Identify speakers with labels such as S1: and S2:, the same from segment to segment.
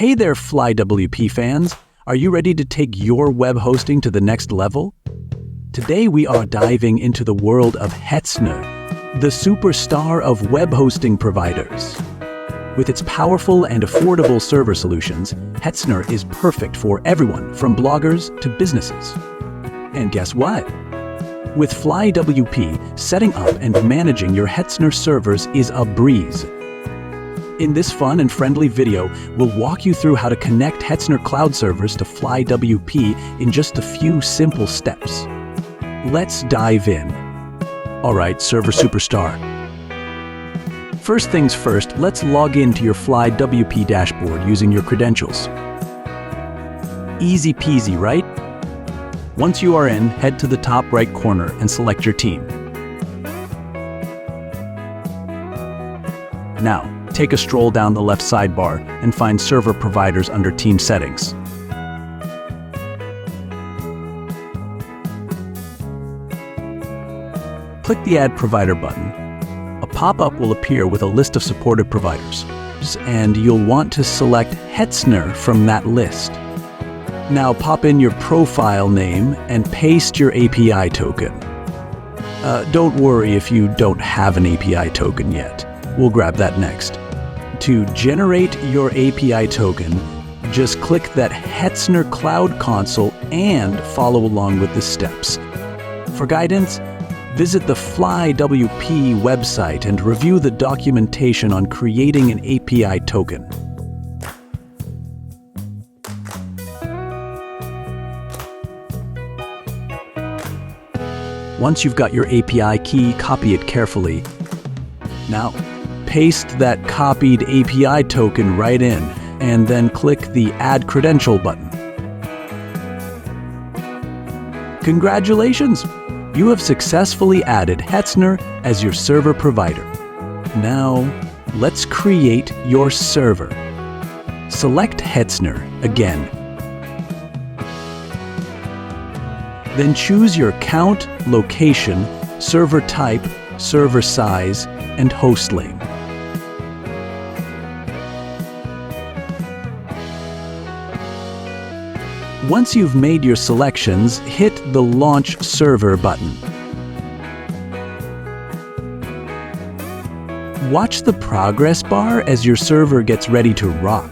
S1: Hey there, FlyWP fans! Are you ready to take your web hosting to the next level? Today we are diving into the world of Hetzner, the superstar of web hosting providers. With its powerful and affordable server solutions, Hetzner is perfect for everyone from bloggers to businesses. And guess what? With FlyWP, setting up and managing your Hetzner servers is a breeze. In this fun and friendly video, we'll walk you through how to connect Hetzner Cloud Servers to FlyWP in just a few simple steps. Let's dive in. Alright, server superstar. First things first, let's log into your FlyWP dashboard using your credentials. Easy peasy, right? Once you are in, head to the top right corner and select your team. Now, take a stroll down the left sidebar and find Server Providers under Team Settings. Click the Add Provider button. A pop-up will appear with a list of supported providers, and you'll want to select Hetzner from that list. Now pop in your profile name and paste your API token. Don't worry if you don't have an API token yet. We'll grab that next. To generate your API token, just click that Hetzner Cloud Console and follow along with the steps. For guidance, visit the FlyWP website and review the documentation on creating an API token. Once you've got your API key, copy it carefully. Now, paste that copied API token right in, and then click the Add Credential button. Congratulations! You have successfully added Hetzner as your server provider. Now, let's create your server. Select Hetzner again. Then choose your count, location, server type, server size, and host name. Once you've made your selections, hit the Launch Server button. Watch the progress bar as your server gets ready to rock.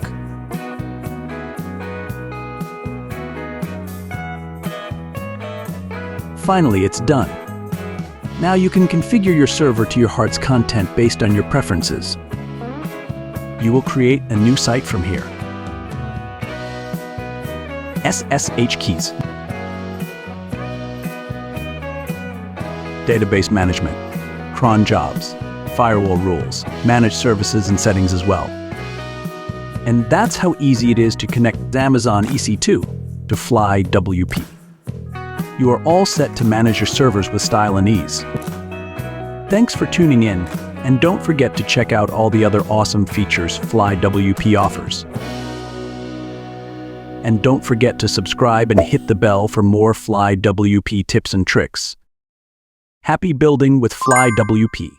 S1: Finally, it's done. Now you can configure your server to your heart's content based on your preferences. You will create a new site from here. SSH keys. Database management, cron jobs, firewall rules, managed services and settings as well. And that's how easy it is to connect Amazon EC2 to FlyWP. You are all set to manage your servers with style and ease. Thanks for tuning in, and don't forget to check out all the other awesome features FlyWP offers. And don't forget to subscribe and hit the bell for more FlyWP tips and tricks. Happy building with FlyWP!